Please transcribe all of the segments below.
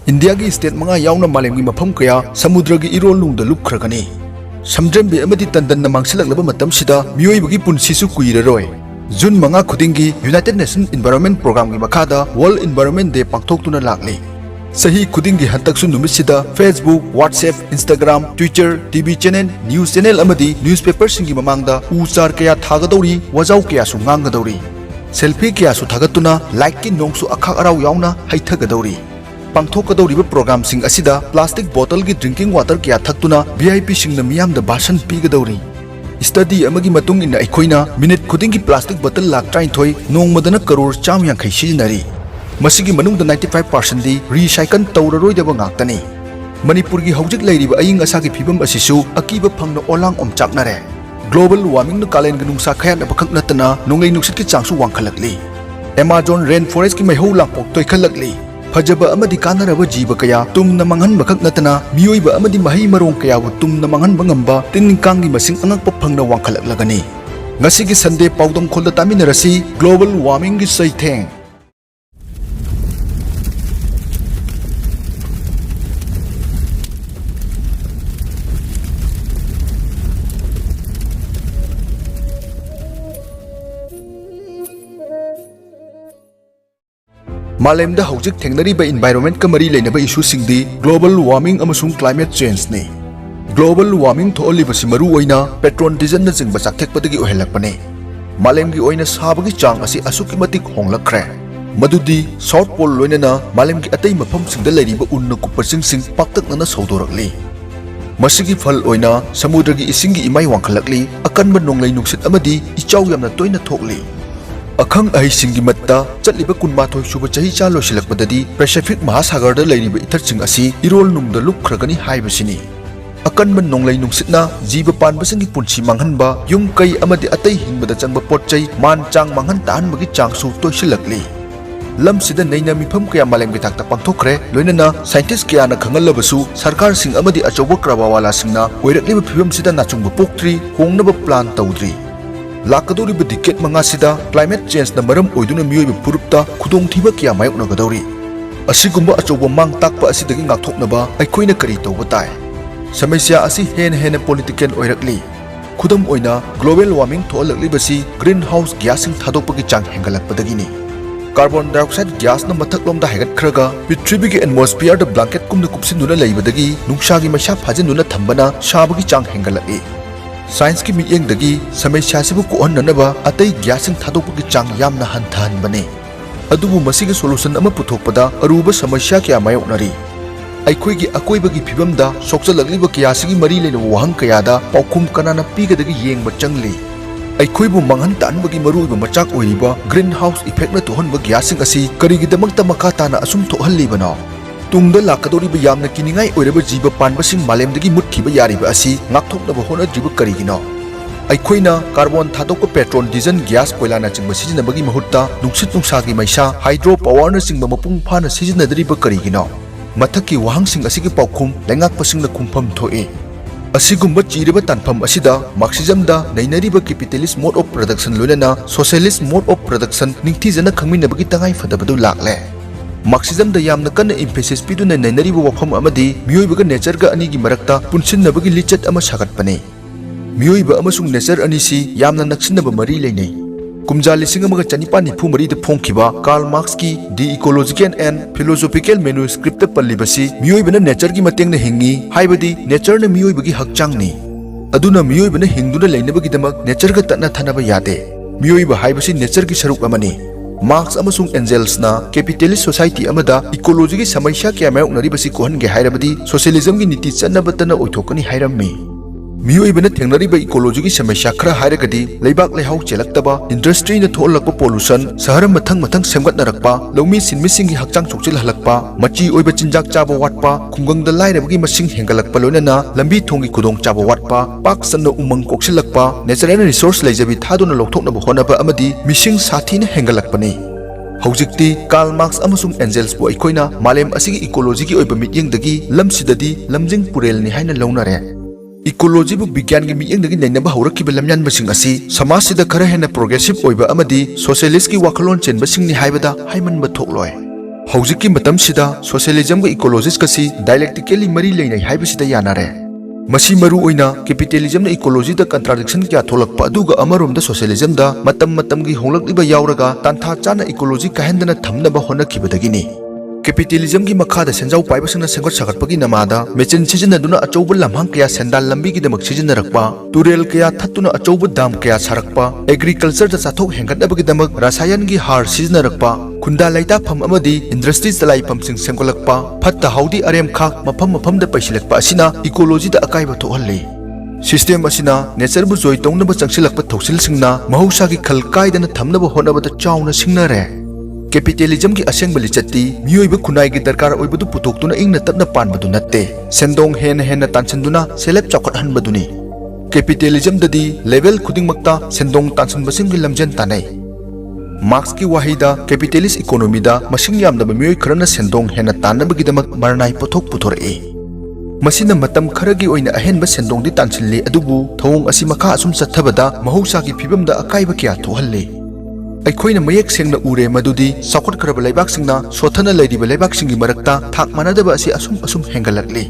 India की state मंगा यावना मालेम की मफम कया समुद्र की इरोल नुंगदा लुपख्रगनी समद्रम बे अमदी तंदन मांगसिलक्लबा मतम सिदा मियोइबगी पुनसिसु कुइररोय जून मंगा खुदिंगी यूनाइटेड नेशन इन्वायरमेंट प्रोग्राम की मखादा वर्ल्ड इन्वायरमेंट डे पांगथोक्तुना लागली सही खुदिंगी हंतकसु नुमिसिदा Facebook WhatsApp Instagram Twitter TV channel news channel अमदी न्यूज़पेपर सिंगी ममांगदा उचार कया थागदौरी वजाउ कया सु ngangadौरी सेल्फी कया सु थागतुना लाइक की नोंगसु अखा अराउ यावना हाइथगदौरी पांगथोक्कदौरिबा प्रोग्राम सिंग असिदा प्लास्टिक बोतल की ड्रिंकिंग वाटर कया थक्तुना वीआईपी सिंगना मियामदा भाषण पीगदौरी स्टडी अमगी मतुंग इन अखोइना मिनिट खुदिंगी प्लास्टिक बोतल लाख 39 नोंगमदना करोड़ 150 सिजिनरी मसिगी मनुंगदा 95% दी रिसाइकल तौररोइदबा गाक्तनी मणिपुर की हौजिक लैरिबा अयिंग असागी फिबम असिसु अकीबा फंगना ओलांग ओमचाकनारे ग्लोबल वार्मिंग न कालेन ग नुंसा खयाना बखक नतना नोंगलै नुंसित की चांगसु वांखलकली अमेज़न रेन फॉरेस्ट की मैहौ लांपोक तोइखलकली फजबा अमदी कानरबा जीव कया तुमना मंगन बखक नतना मियोइबा अमदी मही मरोंग कयाबु तुमना मंगन बंगंबा तिनकांगी मसिंग अंगकप फंगना वांखलकलगनी ngasi संडे पाउदमखोल तामिनरसी ग्लोबल वार्मिंग की cheitheng मालेमदा हौजिक थेंगनरिबा इन्वायरमेंट का मरी लेनबा इशू सिंगदी ग्लोबल वार्मिंग अमसुंग क्लाइमेट चेंज ने ग्लोबल वार्मिंग थोलिबसि मरु ओइना पेट्रोल डीजल न जिंग बचाथेकपदगी ओहेलकपने मालेमगी ओइना साबगी चांग असि असुकी मतिक होंगलखरे मदुदी साउथ पोल लोइनना मालेमगी अतै मफम सिंगदा लैरिबा उन्न कुपरसिंग सिंग पाक्तकनना सौदोरकली मसिगी फल ओइना समुद्रगी इसिंगी इमाई वांखलकली अकनबा नोंगलै नुक्सित अमदी इचाउ यामना तोइना थोकली अखंग अहिसिंगी मत्ता चलिबा कुनमाथोय सुबा चही चा लोसिलकपददी पैसिफिक महासागरदा लैरिबा इथरसिंग असि इरोल नुंगदा लुपख्रगनी हाइबसिनी अकनबा नोंगलै नुंगसितना जीव पानबसिंगी पुंसी मांगहनबा युम कै अमदि अतै हिंबदा चंगबा पोटचै मान चांग मांगहन ताहनबगी चांगसु तोइसिलकली लमसिदा नैना मिफम कया मालेमगी थाकता पांगथोखरे लोइनना साइंटिस्ट कयाना खंगलबसु सरकार सिंग अमदि अचौबा क्रबावाला सिंगना ओइरकलिबा फिबमसिदा नाचुंगबा पोक्ट्री होंगनबा प्लान तौद्री लाकदौरिबा डिकेट मंगासिदा क्लाइमेट चेंज न मरम ओइदुना मियोइबा फुरुपता खुदोंथीबा कया मायोकनगदौरी असिगुंबा अचौबा मांग ताकपा असिदगी गाथोकनबा अखोइना करी तौबा ताय समस्या असि हेन पॉलिटिकल ओइरकली खुदम ओइना ग्लोबल वार्मिंग थोलकलिबसि ग्रीन हाउस गैसिंग थादोकपगी चांग हेंगलकपदगिनी कार्बन डाइऑक्साइड गैस न मथकलोमदा हेगतखरगा पृथ्वीगी एटमॉस्फियर द ब्लैंकेट कुमना कुपसिनुना लैबदगी नुंसागी मैसा फाजिनुना थंबना साबगी चांग हेंगलकली साइंस की मियेंगदगी समस्यासिबु कोहननबा अतै गैसिंग थादोकपगी चांग यामना हंथहनबने अदुबु मसिगी सोल्यूशन अमा पुथोकपदा अरुबा समस्या क्या मायोकनरी अखोइगी अकोइबगी फिबमदा सोक्चलकलिबा कयासिगी मरी लेना वहंग कयादा पाउखुम कनाना पीगदगी येंगबा चंगली अखोइबु मंगन तानबगी मरुइबा मचाक ओइरिबा ग्रीन हाउस इफेक्ट न तोहनबा गैसिंग असि करिगिदमक्ता मखा ताना असुम थोहल्लिबनो तुंगदा लाकदौरिबा यामना किनिंगाई ओइरबा जीव पानबसिंग मालेमदगी मुत्खिबा यारिबा असि ngaktoknaba honadriba karigino अखोइना कार्बन थादोकपा पेट्रोल डीजल गैस कोयलाना चिंबा सिजिनबगी महुत्ता नुंसित नुंसागी मैसा हाइड्रो पावर न चिंबा मपुंग फाना सिजिनदरिबा करिगिनो मथक्की वाहंसिंग असिगी पाउखुम लेंगाकपसिंगना खुंफम थोए असिगुंबा चीरिबा तानफम असिदा मार्क्सिज्मदा नैनरिबा कैपिटलिस्ट मोड ऑफ प्रोडक्शन लोइनना सोशलिस्ट मोड ऑफ प्रोडक्शन निंगथीजना खंगमिनबगी तंगाई फदबदु लाक्ले मार्क्सिज्मदा यामना कन्ना एम्फेसिस पिदुना नैनरिबा वफम अमदी मियोइबगा नेचरगा अनिगी मरक्ता पुनसिनबगी लिचत अमा सागतपने मियोइबा अमसुंग नेचर अनिसी यामना नक्सिनबा मरी लेनै कुमजा लिसिंग अमगा चनिपान निफु मरीदा फोंखिबा कार्ल मार्क्स की the ecological and philosophical manuscript पल्लिबसी मियोइबना नेचर की मतेंगना हिंगी हाइबदी नेचरना मियोइबगी हकचांगनी अदुना मियोइबना हिंगदुना लैनबगीदमक नेचरगा तन्ना थानबा यादे मियोइबा हाइबसी नेचर की सरुक अमनी मार्क्स अमसुंग एंजेल्सना कैपिटलिस्ट सोसाइटी अमदा इकोलॉजी की समस्या क्या मायोकनरिबसी कोहनगे हाइरबदी सोशलिज्म की नीति चन्नबतना ओइथोकनी हाइरम्मी मियोइबना थेंगनरिबा इकोलॉजी की समस्या खरा हाइरगदी लेबाक लेहाउ चेलक्तबा इंडस्ट्री न थोलकपा पोल्यूशन शहर मथंग मथंग सेमगतनरकपा लौमी सिनमिसिंगी हकचांग चोकचिल हलकपा मची ओइबा चिंजाक चाबा वाटपा खुंगंगदा लाइरबगी मसिंग हेंगलकपा लोइनना लंबी थोंगी खुदोंग चाबा वाटपा पाक सन्न उमंग कोक्सिलकपा नेचरल रिसोर्स लेजबी थादुना लोकथोकनबा होनबा अमदी मिसिंग साथीना हेंगलकपने हौजिक्ति कार्ल मार्क्स अमसुंग एंजेल्स बो अखोइना मालेम असिगी इकोलॉजी की ओइबा मित्येंगदगी लमसिददी लमजिंग पुरेलनि हाइना लौनरे इकोलॉजी बु विज्ञान की मियेंगदगी नैनबा हौरक्किबा लमयानबसिंग असि समाजसिदा खरा हेना प्रोग्रेसिव ओइबा अमदी सोशलिस्ट की वाखलोन चेनबसिंगनि हाइबदा हाइमनबा थोकलोय Hauzik ki matam sida socialism ga ecologism kasi dialectically mari leinai haibasida yanare. Masi maru oina capitalism na ecology da contradiction kya tholakpa aduga amarom da socialism da matam gi honglakliba yauraga tantha chana ecology kahendana thamnaba honakibadagini. Capitalism ki makha da senjau paibasina sengot sagatpagi namada mechin sijinaduna achouba lamhang kya sendal lambi gi damak sijinarakpa turel kya thattuna achouba dam kya sarakpa agriculture da chathok hengatnabagi damak rasayan gi har sijinarakpa khunda laita pham amadi industry chalai pamsing sengkolakpa phatta haudi arem khak mafam da paisilakpa asina ecology da akai ba thohalle system asina nature bu joy tongnaba changsilakpa thosil singna mahausa gi khal kaidana thamnaba honaba da chauna singnare capitalism ki aseng bali chatti miyoiba khunai gi darkar oibadu putoktuna ingna tapna panbadu natte sendong hen tansanduna selep chakot hanbaduni capitalism dadi level khudingmakta sendong tansanbasing gi lamjan tanai Marx ki wahida capitalist economy da masing yamdaba miyoi kharana sendong hena tanabagi damak marnai pothok puthore masina matam kharagi oina ahenba sendong di tansilli adubu thong asi makha asum chathabada mahausa ki phibam da akaiba kya thohalle aikhoina mayek sengna ure madudi sakot kharaba laibak singna sothana leiriba laibak singi marakta thak manadaba asi asum hengalakli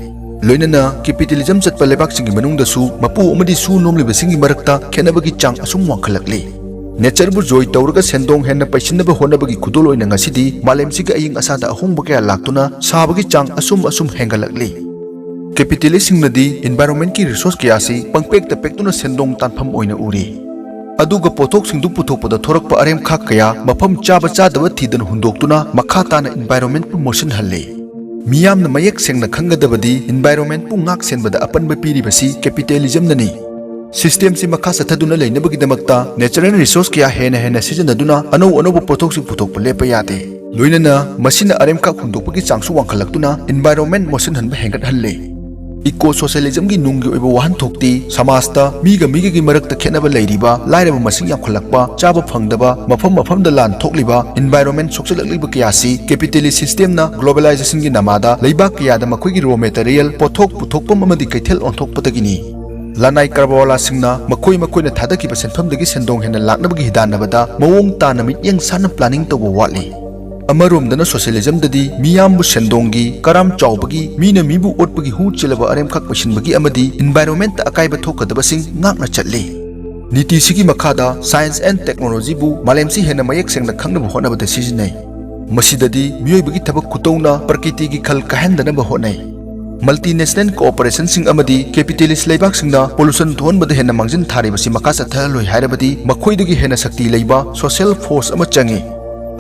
loinana capitalism chatpa laibak singi manungda su mapu amadi su nomliba singi marakta khenabagi chang asum wangkhalakli nature bu joy tawraga sendong henna paisinaba honabagi khudol oina ngasidi malemsiga aying asada ahongba kaya laktuna sabagi chang asum hengalakli capitalist singnadi environment ki resource kya si pangpek ta pektuna sendong tanpham oina uri aduga pothok singdu puthokpada thorakpa arem khak kaya mafam chaba chadaba thidan hundoktuna makha tana environment pu motion halle miyamna mayek sengna khangadabadi environment pu ngak senbada apanba piribasi capitalism nani system si makha sathaduna leinabagi damakta natural resource kya hena sijanaduna anoba pothok si puthokpa lepa yate loinana masina arem khak hundokpagi changsu wangkhalaktuna environment motion hanba hengat halle Eco socialism gi nunggi oiba wahan thokti samasta miga gi marakta khenaba leiriba lairaba masing yamkhalakpa chaba phangdaba mafam da lan thokliba environment sokchalakliba kiyasi capitalist system na globalization gi namada leiba kiyada makhoi gi raw material pothok puthokpam amadi kaithel onthokpadagini lanai karbawala singna makhoi na thadakiba senphamdagi sendong hena laknabagi hidanabada mawong tana mityeng sana planning tawba watli Amarom socialism dadi miyambu sendongi karam chawbagi mina mibu otpagi hu chilaba arem khak pasinbagi amadi environment akaiba thokadaba sing ngakna chatli niti sigi makhada science and technology bu malemsi hena mayek sengna khangnaba honabada sijinai masidadi miyoibagi thabak khutowna prakriti gi khal kahendanaba honai multinational cooperation sing amadi capitalist leibak singna pollution thonbada hena mangjin tharibasi makha sathaloi hairabadi makhoidagi hena sakti leiba social force ama changi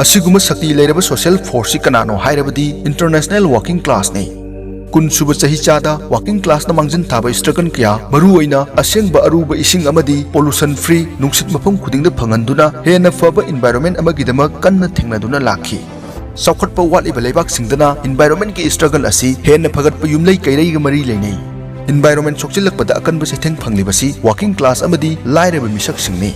Asiguma sakti leiraba social force kanano hairabadi international working class ne kun suba chahi chada working class na mangjin thaba struggle kya maru oina asengba aruba ising amadi pollution free nungsit mafam khudingda phanganduna hena faba environment amagidama kanna thengnaduna lakhi saukhatpa waliba leibak singdana environment ki struggle asi hena phagatpa yumlei kairei ga mari leinai environment sokchilakpada akanba setheng phanglibasi working class amadi lairaba misak singni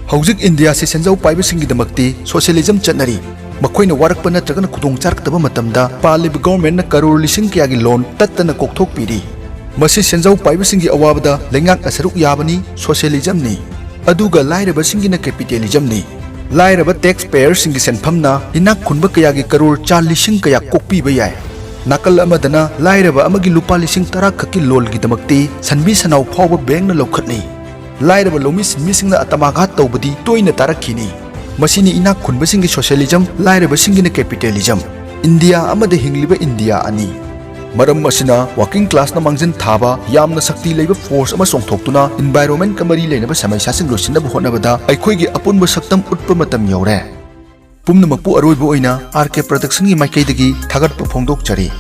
Hauzik India se senjau paiba singi damakti socialism chatnari makhoina warakpa natragana khudong charktaba matamda paliba government na karor lising kya gi loan tattana kokthok piri masi senjau paiba singi awabada lengak asaruk yabani socialism ni aduga lairaba singi na capitalism ni lairaba taxpayer singi senphamna inak khunba kya gi karor 4 lising kya kokpi ba yai nakal amadana lairaba amagi lupa lising 10 khaki loan gi damakti sanbi sanau phawba bank na lokhatni Lairaba lomis misingna atamagat tawbadi toina tarakhini masini inak khunbasingi socialism lairaba singina capitalism India amada hingliba India ani maram masina working class na mangjin thaba yamna sakti leiba force ama songthoktuna environment kamari leinaba samai sasing losinaba honabada aikhoigi apunba saktam utpa matam yaure pumna makpu aroiba oina RK production gi maikaidagi thagat phongdok chari